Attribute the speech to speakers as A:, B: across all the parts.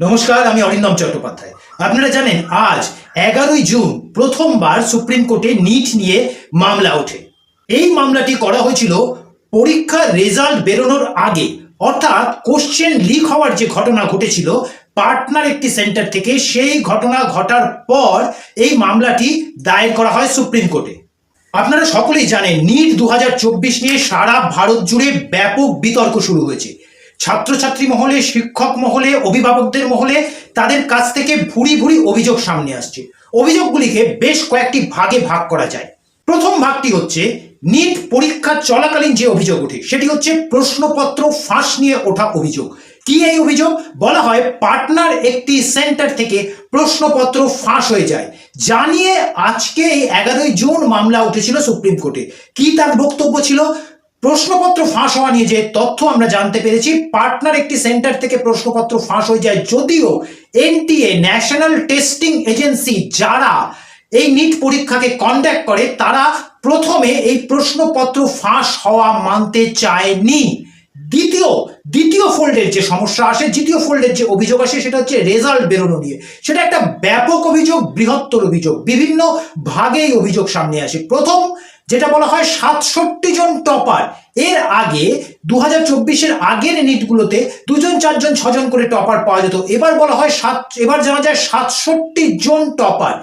A: নমস্কার, আমি অরিন্দম চট্টোপাধ্যায়। আপনারা জানেন আজ 11ই জুন প্রথমবার সুপ্রিম কোর্টে নিট নিয়ে মামলা ওঠে। এই মামলাটি করা হয়েছিল পরীক্ষার রেজাল্ট বেরোনোর আগে, অর্থাৎ কোশ্চেন লিক হওয়ার যে ঘটনা ঘটেছিল পাটনার একটি সেন্টার থেকে, সেই ঘটনা ঘটার পর এই মামলাটি দায়ের করা হয় সুপ্রিম কোর্টে। আপনারা সকলেই জানেন নিট 2024 নিয়ে সারা ভারত জুড়ে ব্যাপক বিতর্ক শুরু হয়েছে। ছাত্রছাত্রী মহলে, শিক্ষক মহলে, অভিভাবকদের মহলে তাদের কাছ থেকে ভুরি ভুরি অভিযোগ সামনে আসছে। অভিযোগগুলিকে বেশ কয়েকটি ভাগে ভাগ করা যায়। প্রথম ভাগটি হচ্ছে নিট পরীক্ষা চলাকালীন যে অভিযোগ ওঠে সেটি হচ্ছে প্রশ্নপত্র ফাঁস নিয়ে ওঠা অভিযোগ। কি এই অভিযোগ? বলা হয় পাটনার একটি সেন্টার থেকে প্রশ্নপত্র ফাঁস হয়ে যায়, জানিয়ে আজকে এই 11ই জুন মামলা উঠেছিল সুপ্রিম কোর্টে। কি তার বক্তব্য ছিল? প্রশ্নপত্র ফাঁস হওয়া নিয়ে যে তথ্য আমরা জানতে পেরেছি, পাটনার একটি সেন্টার থেকে প্রশ্নপত্র ফাঁস হয়ে যায়, যদিও এনটিএ ন্যাশনাল টেস্টিং এজেন্সি যারা এই নিট পরীক্ষাকে কন্ডাক্ট করে তারা প্রথমে এই প্রশ্নপত্র ফাঁস হওয়া মানতে চায়নি। দ্বিতীয় ফোল্ডের যে সমস্যা আসে, দ্বিতীয় ফোল্ডের যে অভিযোগ আসে সেটা হচ্ছে রেজাল্ট বেরোনো নিয়ে। সেটা একটা ব্যাপক অভিযোগ, বৃহত্তর অভিযোগ, বিভিন্ন ভাগে এই অভিযোগ সামনে আসে। প্রথম যেটা বলা হয় 67 জন টপার, এর আগে 2024-এর আগের নিটগুলোতে 2 জন 4 জন 6 জন করে টপার পাওয়া যেত। এবার বলা হয় এবার জানা যায় 67 জন টপার।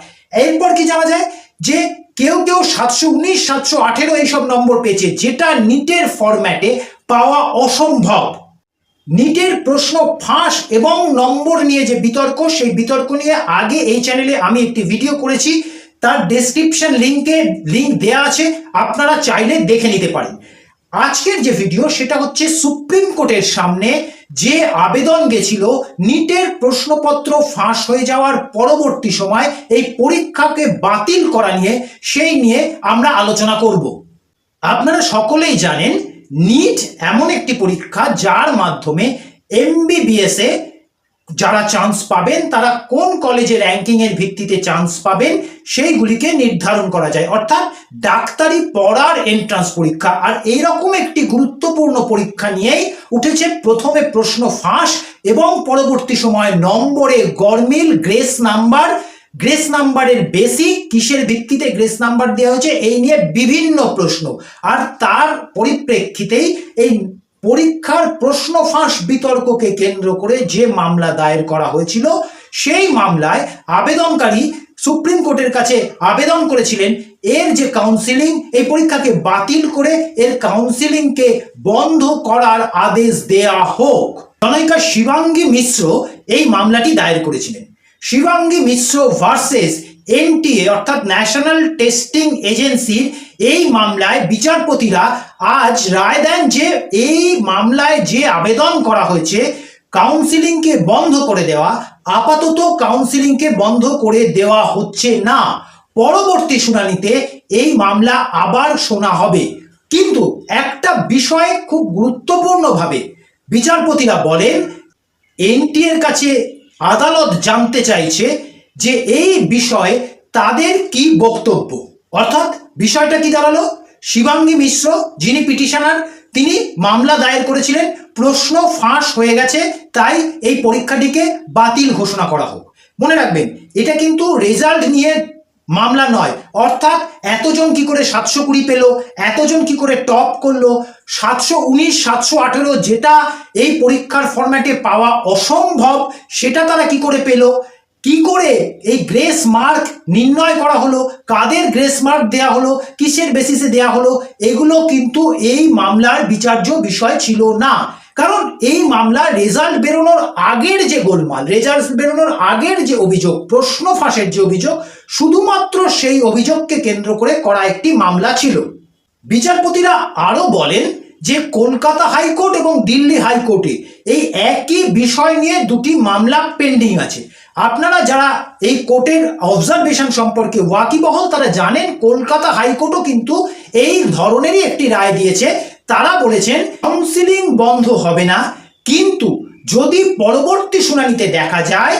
A: এরপর কি জানা যায় যে কেউ 719, 718 এইসব নম্বর পেয়েছে, যেটা নিটের ফরম্যাটে পাওয়া অসম্ভব। নিটের প্রশ্ন ফাঁস এবং নম্বর নিয়ে যে বিতর্ক, সেই বিতর্ক নিয়ে আগে এই চ্যানেলে আমি একটি ভিডিও করেছি, তার ডেসক্রিপশন লিঙ্ক দেয়া আছে, আপনারা চাইলে দেখে নিতে পারেন। আজকের যে ভিডিও সেটা হচ্ছে সুপ্রিম কোর্টের সামনে যে আবেদন গেছিল নিটের প্রশ্নপত্র ফাঁস হয়ে যাওয়ার পরবর্তী সময় এই পরীক্ষাকে বাতিল করা নিয়ে, সেই নিয়ে আমরা আলোচনা করব। আপনারা সকলেই জানেন নিট এমন একটি পরীক্ষা যার মাধ্যমে এমবিবিএস এ যারা চান্স পাবেন তারা কোন কলেজে র্যাঙ্কিং এর ভিত্তিতে চান্স পাবেন সেইগুলিকে নির্ধারণ করা যায়, অর্থাৎ ডাক্তারি পড়ার এন্ট্রান্স পরীক্ষা। আর এইরকম একটি গুরুত্বপূর্ণ পরীক্ষা নিয়েই উঠেছে প্রথমে প্রশ্ন ফাঁস এবং পরবর্তী সময় নম্বরে গরমিল, গ্রেস নাম্বারের বেশি, কিসের ভিত্তিতে গ্রেস নাম্বার দেওয়া হয়েছে এই নিয়ে বিভিন্ন প্রশ্ন। আর তার পরিপ্রেক্ষিতেই এই পরীক্ষার প্রশ্ন ফাঁস বিতর্ককে কেন্দ্র করে যে মামলা দায়ের করা হয়েছিল, সেই মামলায় আবেদনকারী সুপ্রিম কোর্টের কাছে আবেদন করেছিলেন এর যে কাউন্সিলিং, এই পরীক্ষাকে বাতিল করে এর কাউন্সিলিংকে বন্ধ করার আদেশ দেয়া হোক। জনৈকা শিবাঙ্গী মিশ্র এই মামলাটি দায়ের করেছিলেন। শিবাঙ্গী মিশ্র ভার্সেস এনটিএ অর্থাৎ ন্যাশনাল টেস্টিং এজেন্সির এই মামলায় বিচারপতিরা আজ রায় দেন যে এই মামলায় যে আবেদন করা হয়েছে কাউন্সিলিংকে বন্ধ করে দেওয়া, আপাতত কাউন্সিলিংকে বন্ধ করে দেওয়া হচ্ছে না। পরবর্তী শুনানিতে এই মামলা আবার শোনা হবে। কিন্তু একটা বিষয়ে খুব গুরুত্বপূর্ণভাবে বিচারপতিরা বলেন, এনটিএর কাছে আদালত জানতে চাইছে যে এই বিষয়ে তাদের কি বক্তব্য। অর্থাৎ বিষয়টা কি দাঁড়ালো? শিবাঙ্গী মিশ্র যিনি পিটিশনার, তিনি মামলা দায়ের করেছিলেন প্রশ্ন ফাঁস হয়ে গেছে, তাই এই পরীক্ষাটিকে বাতিল ঘোষণা করা হোক। মনে রাখবেন এটা কিন্তু রেজাল্ট নিয়ে মামলা নয়, অর্থাৎ এতজন কি করে 720 পেল, এতজন কি করে টপ করলো, 719, 718 যেটা এই পরীক্ষার ফরম্যাটে পাওয়া অসম্ভব সেটা তারা কি করে পেল, কি করে এই গ্রেস মার্ক নির্ণয় করা হলো, কাদের গ্রেস মার্ক দেয়া হলো, কিসের বেসিসে দেয়া হলো, এগুলো কিন্তু এই মামলার বিচার্য বিষয় ছিল না। কারণ এই মামলা রেজাল্ট বেরোনোর আগের যে গোলমাল, রেজাল্ট বেরোনোর আগের যে অভিযোগ, প্রশ্ন ফাঁসের যে অভিযোগ, শুধুমাত্র সেই অভিযোগকে কেন্দ্র করে করা একটি মামলা ছিল। বিচারপতিরা আরো বলেন যে কলকাতা হাইকোর্ট এবং দিল্লি হাইকোর্টে এই একই বিষয় নিয়ে দুটি মামলা পেন্ডিং আছে। আপনারা যারা এই কোর্টের অবজারভেশন সম্পর্কে ওয়াকিবহল তারা জানেন কলকাতা হাইকোর্টও কিন্তু এই ধরনেরই একটি রায় দিয়েছে। তারা বলেছেন কাউন্সিলিং বন্ধ হবে না, কিন্তু যদি পরবর্তী শুনানিতে দেখা যায়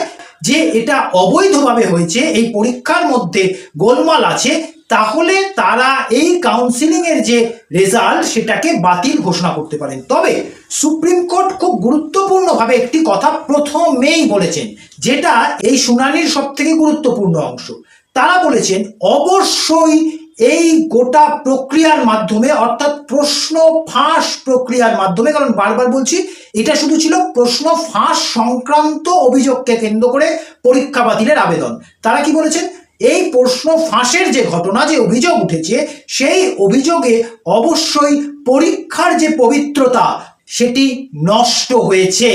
A: যে এটা অবৈধভাবে হয়েছে, এই পরীক্ষার মধ্যে গোলমাল আছে, তাহলে তারা এই কাউন্সিলিং এর যে রেজাল্ট সেটাকে বাতিল ঘোষণা করতে পারেন। তবে সুপ্রিম কোর্ট খুব গুরুত্বপূর্ণভাবে একটি কথা প্রথমেই বলেছেন, যেটা এই শুনানির সব থেকে গুরুত্বপূর্ণ অংশ। তারা বলেছেন অবশ্যই এই গোটা প্রক্রিয়ার মাধ্যমে, অর্থাৎ প্রশ্ন ফাঁস প্রক্রিয়ার মাধ্যমে, কারণ বারবার বলছি এটা শুধু ছিল প্রশ্ন ফাঁস সংক্রান্ত অভিযোগকে কেন্দ্র করে পরীক্ষা বাতিলের আবেদন। তারা কি বলেছেন, এই প্রশ্ন ফাঁসের যে ঘটনা, যে অভিযোগ উঠেছে, সেই অভিযোগে অবশ্যই পরীক্ষার যে পবিত্রতা সেটি নষ্ট হয়েছে।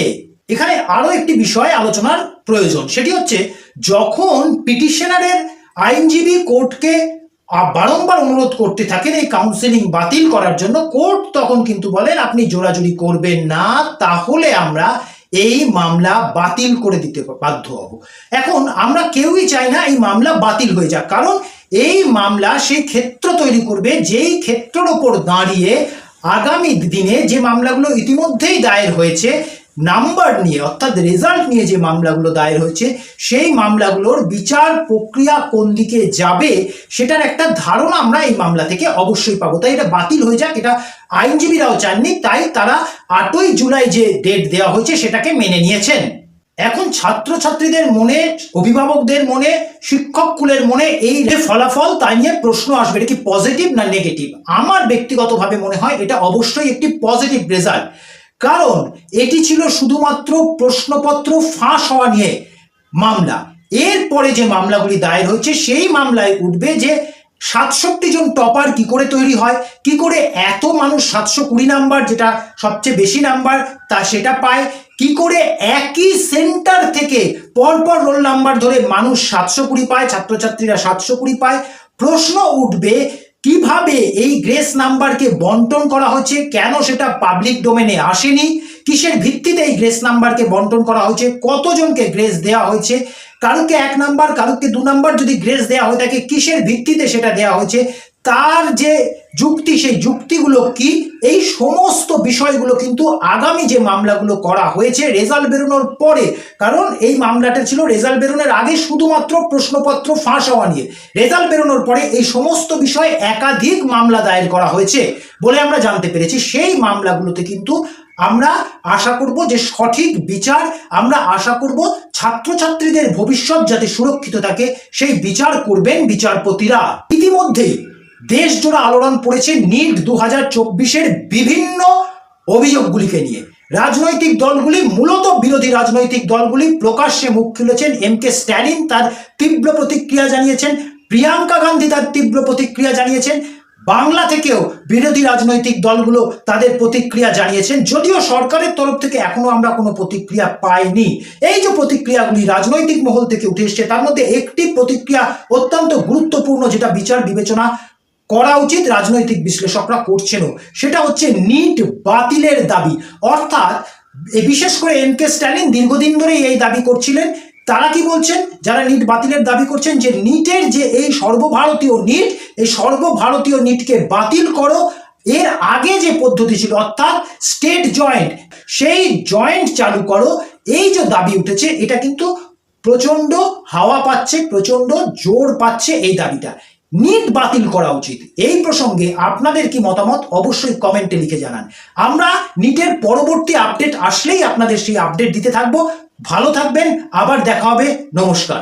A: এখানে আরো একটি বিষয় আলোচনার প্রয়োজন, সেটি হচ্ছে যখন পিটিশনারের আইনজীবী কোর্টকে বারংবার অনুরোধ করতে থাকেন এই কাউন্সিলিং বাতিল করার জন্য, কোর্ট তখন কিন্তু বলেন আপনি জোরাজুরি করবেন না, তাহলে আমরা এই মামলা বাতিল করে দিতে বাধ্য হব। এখন আমরা কেউই চাই না এই মামলা বাতিল হয়ে যাক, কারণ এই মামলা সেই ক্ষেত্র তৈরি করবে যেই ক্ষেত্রের ওপর দাঁড়িয়ে আগামী দিনে যে মামলাগুলো ইতিমধ্যেই দায়ের হয়েছে নাম্বার নিয়ে, অর্থাৎ রেজাল্ট নিয়ে যে মামলাগুলো দায়ের হয়েছে, সেই মামলাগুলোর বিচার প্রক্রিয়া কোন দিকে যাবে সেটার একটা ধারণা আমরা এই মামলা থেকে অবশ্যই পাবো। তাই এটা বাতিল হয়ে যাক, এটা আইনজীবীরাও চাননি, তাই তারা 8ই জুলাই যে ডেট দেওয়া হয়েছে সেটাকে মেনে নিয়েছেন। এখন ছাত্রছাত্রীদের মনে, অভিভাবকদের মনে, শিক্ষক কুলের মনে এই যে ফলাফল তাই নিয়ে প্রশ্ন আসবে, এটা কি পজিটিভ না নেগেটিভ? আমার ব্যক্তিগতভাবে মনে হয় এটা অবশ্যই একটি পজিটিভ রেজাল্ট, কারণ এটি ছিল শুধুমাত্র প্রশ্নপত্র ফাঁস হওয়া নিয়ে মামলা। এরপরে যে মামলাগুলি দায়ের হয়েছে সেই মামলায় উঠবে যে 67 জন টপার কি করে তৈরি হয়, কি করে এত মানুষ 720 নাম্বার, যেটা সবচেয়ে বেশি নাম্বার, তা সেটা পায়, কি করে একই সেন্টার থেকে পরপর রোল নাম্বার ধরে মানুষ 720 পায়, ছাত্রছাত্রীরা 720 পায়। প্রশ্ন উঠবে কিভাবে এই গ্রেস নাম্বারকে বন্টন করা হয়েছে, কেন সেটা পাবলিক ডোমেনে আসেনি, কিসের ভিত্তিতে এই গ্রেস নাম্বারকে বন্টন করা হয়েছে, কতজনকে গ্রেস দেওয়া হয়েছে, কারুকে 1 নাম্বার কারুকে 2 নাম্বার যদি গ্রেস দেওয়া হয়ে থাকে কিসের ভিত্তিতে সেটা দেওয়া হয়েছে, তার যে যুক্তি সেই যুক্তিগুলো কি, এই সমস্ত বিষয়গুলো কিন্তু আগামী যে মামলাগুলো করা হয়েছে রেজাল্ট বেরোনোর পরে, কারণ এই মামলাটা ছিল রেজাল্ট বেরোনোর আগে শুধুমাত্র প্রশ্নপত্র ফাঁস হওয়া নিয়ে, রেজাল্ট বেরোনোর পরে এই সমস্ত বিষয়ে একাধিক মামলা দায়ের করা হয়েছে বলে আমরা জানতে পেরেছি। সেই মামলাগুলোতে কিন্তু আমরা আশা করব যে সঠিক বিচার, আমরা আশা করব ছাত্রছাত্রীদের ভবিষ্যৎ যাতে সুরক্ষিত থাকে সেই বিচার করবেন বিচারপতিরা। ইতিমধ্যেই দেশ জোড়া আলোড়ন পড়েছে নিট 2024-এর বিভিন্ন অভিযোগগুলিকে নিয়ে। রাজনৈতিক দলগুলি, মূলত বিরোধী রাজনৈতিক দলগুলি প্রকাশ্যে মুখ খুলেছেন। এম.কে. স্ট্যালিন তার তীব্র প্রতিক্রিয়া জানিয়েছেন, প্রিয়াঙ্কা গান্ধী তার তীব্র প্রতিক্রিয়া জানিয়েছেন, বাংলা থেকেও বিরোধী রাজনৈতিক দলগুলো তাদের প্রতিক্রিয়া জানিয়েছেন, যদিও সরকারের তরফ থেকে এখনো আমরা কোনো প্রতিক্রিয়া পাইনি। এই যে প্রতিক্রিয়াগুলি রাজনৈতিক মহল থেকে উঠে এসছে, তার মধ্যে একটি প্রতিক্রিয়া অত্যন্ত গুরুত্বপূর্ণ, যেটা বিচার বিবেচনা করা উচিত, রাজনৈতিক বিশ্লেষকরা করছেনও, সেটা হচ্ছে নিট বাতিলের দাবি। অর্থাৎ বিশেষ করে এম.কে. স্ট্যালিন দীর্ঘদিন ধরেই এই দাবি করছিলেন। তারা কি বলছেন, যারা নিট বাতিলের দাবি করছেন, যে নিটের যে এই সর্বভারতীয় নিট, এই সর্বভারতীয় নিটকে বাতিল করো, এর আগে যে পদ্ধতি ছিল অর্থাৎ স্টেট জয়েন্ট, সেই জয়েন্ট চালু করো। এই যে দাবি উঠেছে এটা কিন্তু প্রচন্ড হাওয়া পাচ্ছে, প্রচন্ড জোর পাচ্ছে এই দাবিটা। নিট বাতিল করা উচিত। এই প্রসঙ্গে আপনাদের কি মতামত অবশ্যই কমেন্টে লিখে জানান। আমরা নিটের পরবর্তী আপডেট আসলেই আপনাদের সেই আপডেট দিতে থাকবো। ভালো থাকবেন, আবার দেখা হবে, নমস্কার।